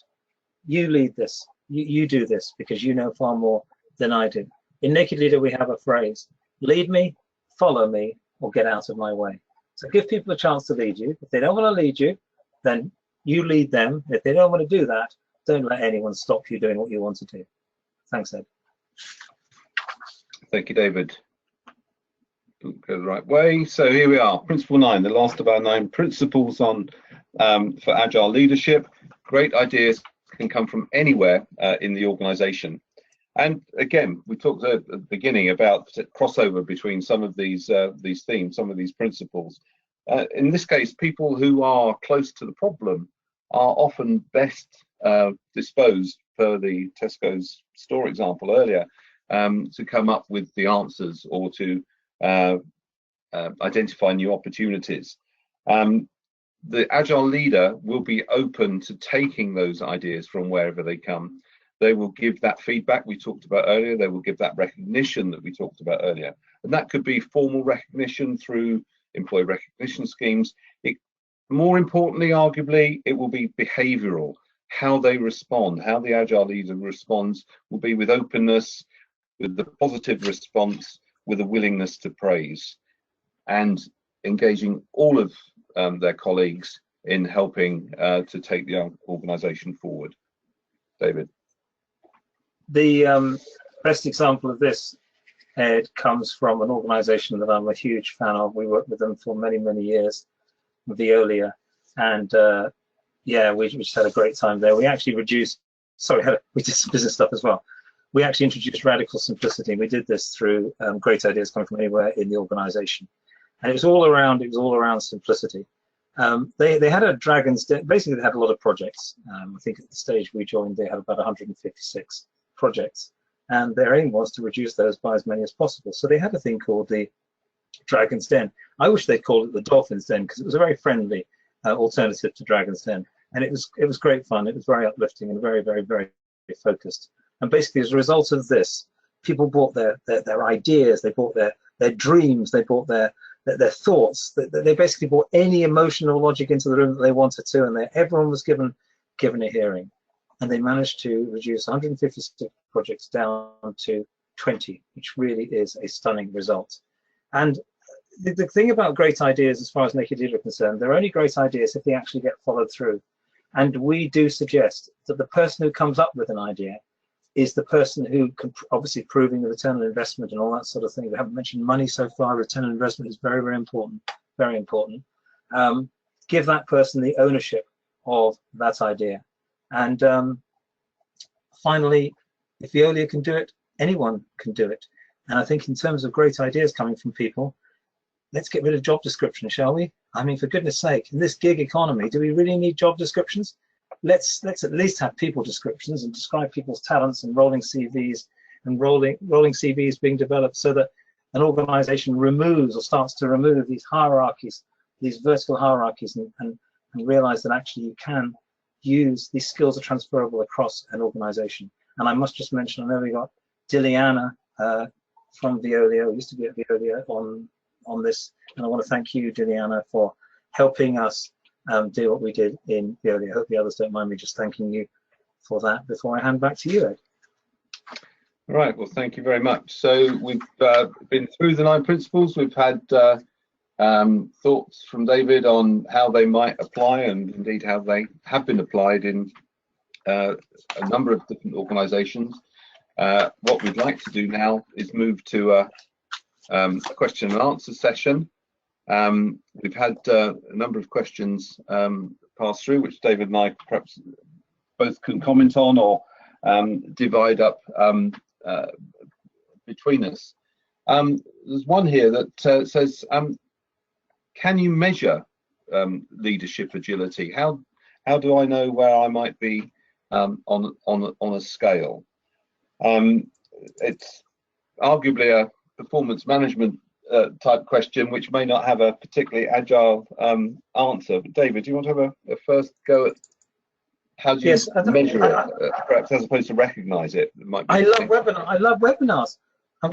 You lead this, you do this, because you know far more than I do. In Naked Leader, we have a phrase, lead me, follow me, or get out of my way. So give people a chance to lead you. If they don't want to lead you, then you lead them. If they don't want to do that, don't let anyone stop you doing what you want to do. Thanks, Ed. Thank you, David. Go the right way. So here we are, Principle 9, the last of our 9 principles on for Agile leadership. Great ideas can come from anywhere in the organization. And again, we talked at the beginning about crossover between some of these themes, some of these principles. In this case, people who are close to the problem are often best disposed, per the Tesco's store example earlier, to come up with the answers or to identify new opportunities. The Agile leader will be open to taking those ideas from wherever they come. They will give that feedback we talked about earlier. They will give that recognition that we talked about earlier. And that could be formal recognition through employee recognition schemes. More importantly, arguably, it will be behavioral. How they respond, how the Agile leader responds will be with openness, with the positive response, with a willingness to praise, and engaging all of their colleagues in helping to take the organisation forward. David. The best example of this, Ed, comes from an organisation that I'm a huge fan of. We worked with them for many, many years, Veolia, and yeah, we just had a great time there. We actually reduced, sorry, we did some business stuff as well. We actually introduced radical simplicity. We did this through great ideas coming from anywhere in the organisation, and it was all around simplicity. They had a Dragon's Den. Basically, they had a lot of projects. I think at the stage we joined, they had about 156 projects, and their aim was to reduce those by as many as possible. So they had a thing called the Dragon's Den. I wish they'd called it the Dolphin's Den, because it was a very friendly alternative to Dragon's Den, and it was great fun. It was very uplifting and very, very, very focused. And basically, as a result of this, people brought their ideas, they brought their dreams, they brought their thoughts. They basically brought any emotional logic into the room that they wanted to, and everyone was given a hearing. And they managed to reduce 156 projects down to 20, which really is a stunning result. And the thing about great ideas, as far as Naked Leader are concerned, they're only great ideas if they actually get followed through. And we do suggest that the person who comes up with an idea is the person who can, obviously proving the return on investment and all that sort of thing. We haven't mentioned money so far. Return on investment is very, very important, very important. Give that person the ownership of that idea. And finally, if Veolia can do it, anyone can do it. And I think in terms of great ideas coming from people, let's get rid of job description, shall we? I mean, for goodness sake, in this gig economy, do we really need job descriptions? Let's at least have people descriptions and describe people's talents, and rolling CVs and rolling CVs being developed, so that an organization removes or starts to remove these hierarchies, these vertical hierarchies, and realize that actually you can use these skills are transferable across an organization. And I must just mention, I know we got Diliana from Veolia, who used to be at Veolia, on this, and I want to thank you, Diliana, for helping us do what we did in Veolia. I hope the others don't mind me just thanking you for that before I hand back to you, Ed. All right, well, thank you very much. So we've been through the 9 principles. We've had thoughts from David on how they might apply, and indeed how they have been applied in a number of different organisations. What we'd like to do now is move to a question and answer session. We've had a number of questions pass through, which David and I perhaps both can comment on or divide up between us. There's one here that says, can you measure leadership agility? How do I know where I might be on a scale? It's arguably a performance management type question, which may not have a particularly agile answer. But David, do you want to have a first go at how do you measure it, perhaps, as opposed to recognise it? I love webinars. I'm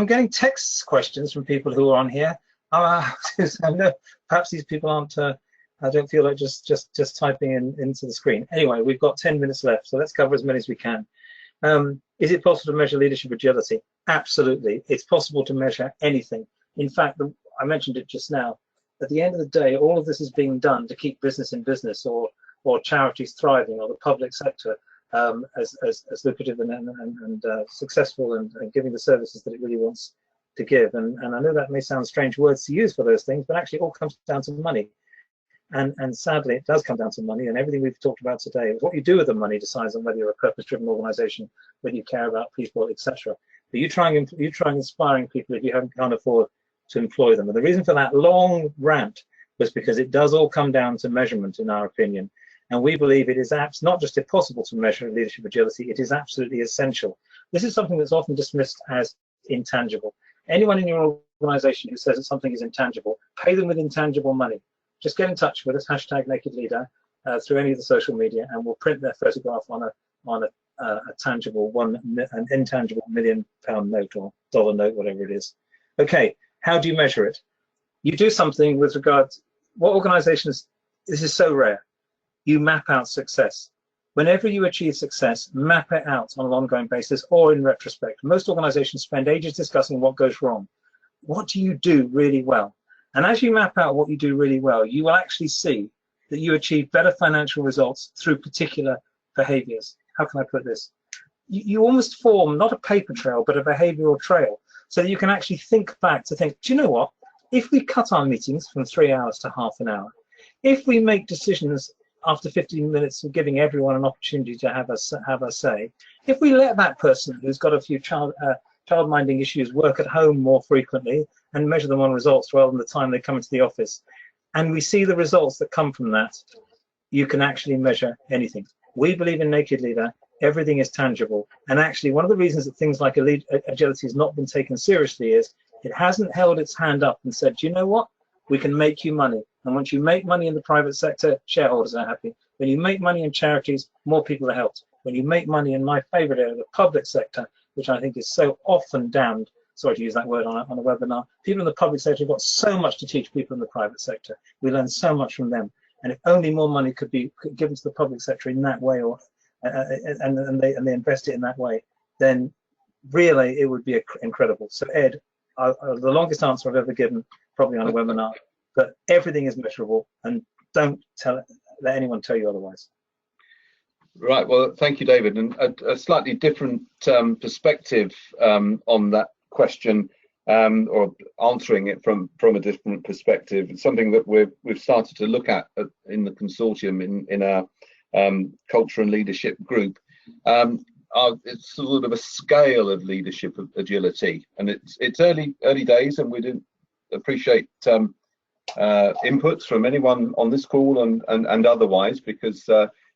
getting text questions from people who are on here. Perhaps these people aren't. I don't feel like just typing into the screen. Anyway, we've got 10 minutes left, so let's cover as many as we can. Is it possible to measure leadership agility? Absolutely. It's possible to measure anything. In fact, I mentioned it just now. At the end of the day, all of this is being done to keep business in business, or charities thriving, or the public sector as lucrative and successful, and giving the services that it really wants to give. And I know that may sound strange words to use for those things, but actually it all comes down to money. And sadly, it does come down to money, and everything we've talked about today. What you do with the money decides on whether you're a purpose-driven organisation, whether you care about people, etc. But you try inspiring people if you can't afford to employ them. And the reason for that long rant was because it does all come down to measurement, in our opinion. And we believe it is not just impossible to measure leadership agility, it is absolutely essential. This is something that's often dismissed as intangible. Anyone in your organisation who says that something is intangible, pay them with intangible money. Just get in touch with us, #NakedLeader, through any of the social media, and we'll print their photograph on a tangible an intangible £1 million note or dollar note, whatever it is. Okay, how do you measure it? You do something with regard to what organisations. This is so rare. You map out success. Whenever you achieve success, map it out on an ongoing basis or in retrospect. Most organisations spend ages discussing what goes wrong. What do you do really well? And as you map out what you do really well, you will actually see that you achieve better financial results through particular behaviors. How can I put this? You almost form not a paper trail, but a behavioral trail, so that you can actually think back to think, do you know what? If we cut our meetings from 3 hours to half an hour, if we make decisions after 15 minutes of giving everyone an opportunity to have a say, if we let that person who's got a few child-minding issues work at home more frequently and measure them on results rather than the time they come into the office, and we see the results that come from that, you can actually measure anything. We believe in Naked Leader. Everything is tangible. And actually, one of the reasons that things like agility has not been taken seriously is it hasn't held its hand up and said, do you know what? We can make you money. And once you make money in the private sector, shareholders are happy. When you make money in charities, more people are helped. When you make money in my favorite area, the public sector, which I think is so often damned, sorry to use that word on a webinar, people in the public sector have got so much to teach people in the private sector. We learn so much from them. And if only more money could be given to the public sector in that way, or and they invest it in that way, then really it would be incredible. So Ed, the longest answer I've ever given, probably on a webinar, but everything is measurable, and don't let anyone tell you otherwise. Right, well, thank you, David. And a slightly different perspective on that question, or answering it from a different perspective. It's something that we've started to look at in the consortium in our culture and leadership group. It's sort of a scale of leadership of agility, and it's early days, and we didn't appreciate inputs from anyone on this call and otherwise, because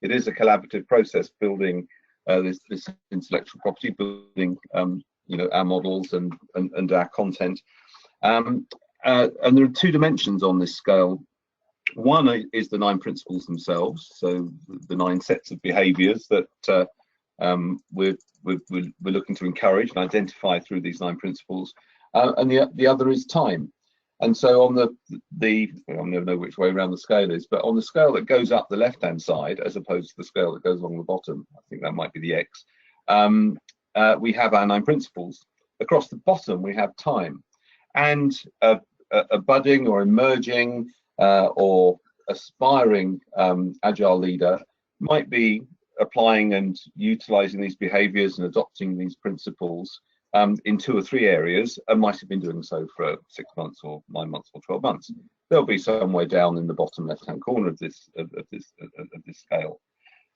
it is a collaborative process building this intellectual property, building our models and our content, and there are two dimensions on this scale. One is the 9 principles themselves, so the 9 sets of behaviours that we're looking to encourage and identify through these 9 principles, and the other is time. And so on I never know which way around the scale is, but on the scale that goes up the left-hand side, as opposed to the scale that goes along the bottom, I think that might be the X, we have our 9 principles. Across the bottom, we have time. And a budding or emerging or aspiring agile leader might be applying and utilizing these behaviors and adopting these principles in 2 or 3 areas, and might have been doing so for 6 months or 9 months or 12 months. They'll be somewhere down in the bottom left-hand corner of this scale.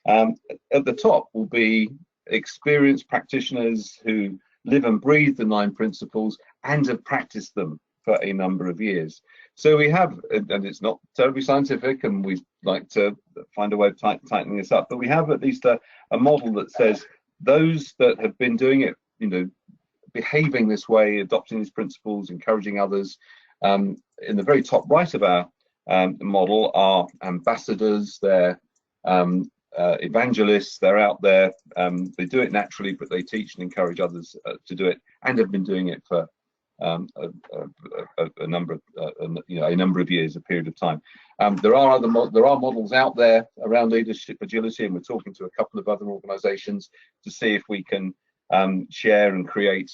At the top will be experienced practitioners who live and breathe the 9 principles and have practiced them for a number of years. So we have, and it's not terribly scientific, and we like to find a way of tightening this up, but we have at least a model that says those that have been doing it, behaving this way, adopting these principles, encouraging others, in the very top right of our model are ambassadors, they're evangelists, they're out there, they do it naturally, but they teach and encourage others to do it, and have been doing it for a number of years, a period of time. There are models out there around leadership agility, and we're talking to a couple of other organisations to see if we can share and create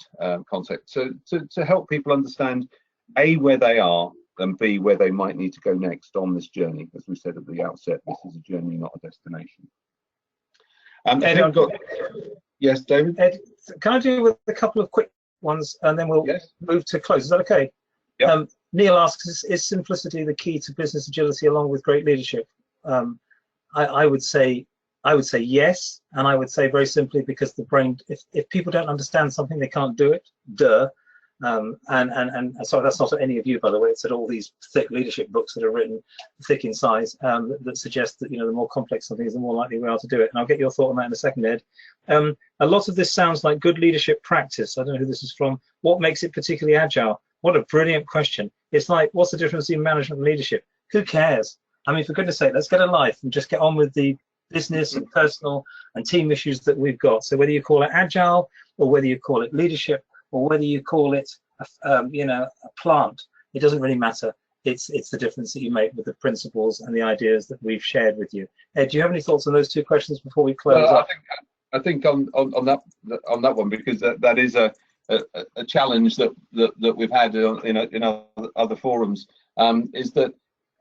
concepts to help people understand A, where they are, and B, where they might need to go next on this journey. As we said at the outset, this is a journey, not a destination. Ed, yes, David? Ed, can I do with a couple of quick ones, and then we'll move to close? Is that okay? Yep. Neil asks, is simplicity the key to business agility along with great leadership? I would say yes, and I would say very simply because the brain, if people don't understand something, they can't do it. Duh. And sorry, that's not at any of you, by the way. It's at all these thick leadership books that are written thick in size, that suggest that the more complex something is, the more likely we are to do it. And I'll get your thought on that in a second, Ed. A lot of this sounds like good leadership practice. I don't know who this is from. What makes it particularly agile? What a brilliant question. It's like, what's the difference between management and leadership? Who cares? I mean, for goodness sake, let's get a life and just get on with the business and personal and team issues that we've got. So whether you call it agile, or whether you call it leadership, or whether you call it a plant, it doesn't really matter. It's the difference that you make with the principles and the ideas that we've shared with you. Ed, do you have any thoughts on those 2 questions before we close up? I think on that one, because that is a challenge that we've had in other forums. is that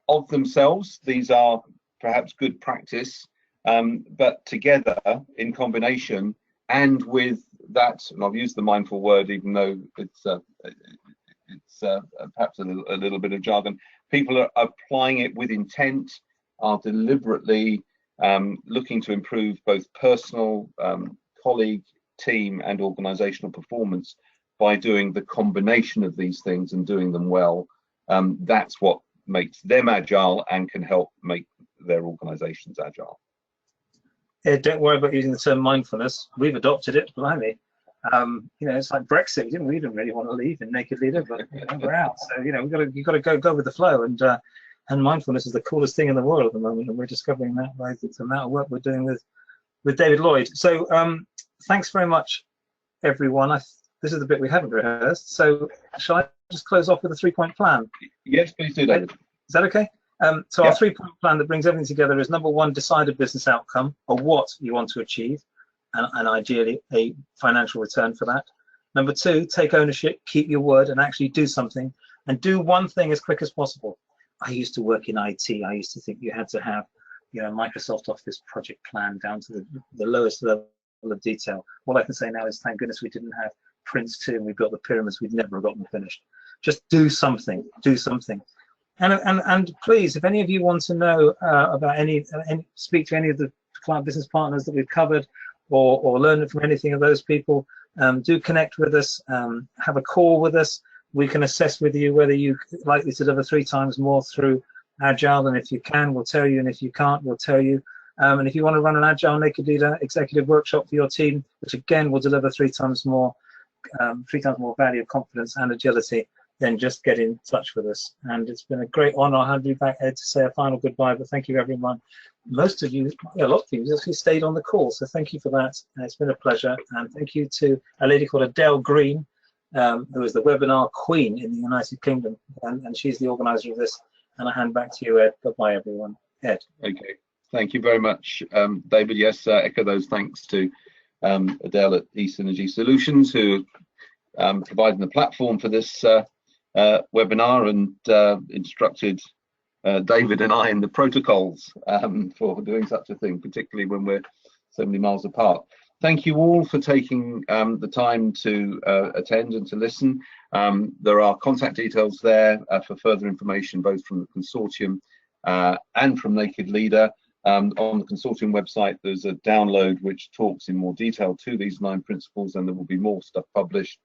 of themselves, these are perhaps good practice, but together in combination and with that, and I've used the mindful word, even though it's perhaps a little bit of jargon, people are applying it with intent, are deliberately looking to improve both personal, colleague, team and organizational performance by doing the combination of these things and doing them well. That's what makes them agile and can help make their organizations agile. Yeah, don't worry about using the term mindfulness. We've adopted it, blimey. You know, it's like Brexit. We didn't really want to leave in Naked Leader, but you know, we're out. So you know, you've got to go with the flow. And mindfulness is the coolest thing in the world at the moment, and we're discovering that by the amount of work we're doing with David Lloyd. So thanks very much, everyone. This is the bit we haven't rehearsed. So shall I just close off with a 3-point plan? Yes, please do, David. Is that okay? So our 3-point plan that brings everything together is: number one, decide a business outcome or what you want to achieve, and ideally a financial return for that. Number two, take ownership, keep your word, and actually do something, and do one thing as quick as possible. I used to work in IT. I used to think you had to have, you know, Microsoft Office project plan down to the lowest level of detail. All I can say now is thank goodness we didn't have Prince 2 and we built the pyramids. We'd never have gotten finished. Just do something. Do something. And please, if any of you want to know about speak to any of the client business partners that we've covered, or learn from anything of those people, do connect with us. Have a call with us. We can assess with you whether you're likely to deliver 3 times more through Agile, and if you can, we'll tell you, and if you can't, we'll tell you. And if you want to run an Agile Naked Leader executive workshop for your team, which again will deliver 3 times more value, confidence, and agility, then just get in touch with us. And it's been a great honor. I'll hand you back, Ed, to say a final goodbye. But thank you, everyone. Most of you, a lot of you, actually stayed on the call, so thank you for that. It's been a pleasure. And thank you to a lady called Adele Green, who is the webinar queen in the United Kingdom, and she's the organizer of this. And I hand back to you, Ed. Goodbye, everyone. Ed. Okay, thank you very much, David. Yes, echo those thanks to Adele at eSynergy Solutions, who providing the platform for this webinar and instructed David and I in the protocols for doing such a thing, particularly when we're so many miles apart. Thank you all for taking the time to attend and to listen. There are contact details there for further information, both from the consortium and from Naked Leader. On the consortium website, there's a download which talks in more detail to these 9 principles, and there will be more stuff published.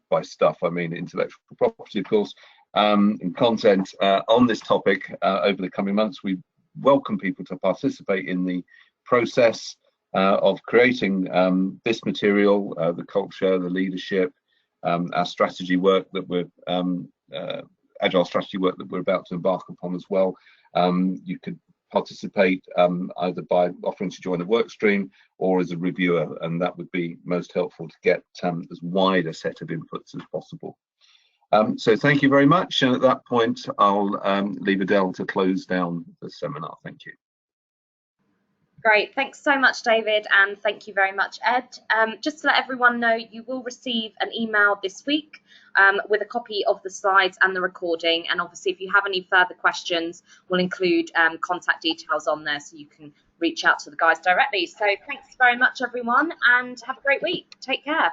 By stuff, I mean intellectual property, of course, and content on this topic over the coming months. We welcome people to participate in the process of creating this material, the culture, the leadership, our strategy work that we're agile strategy work that we're about to embark upon as well. You could participate either by offering to join a work stream or as a reviewer, and that would be most helpful to get as wide a set of inputs as possible. So thank you very much, and at that point I'll leave Adele to close down the seminar. Thank you. Great, thanks so much, David, and thank you very much, Ed. Just to let everyone know, you will receive an email this week with a copy of the slides and the recording, and obviously if you have any further questions, we'll include contact details on there so you can reach out to the guys directly. So thanks very much, everyone, and have a great week. Take care.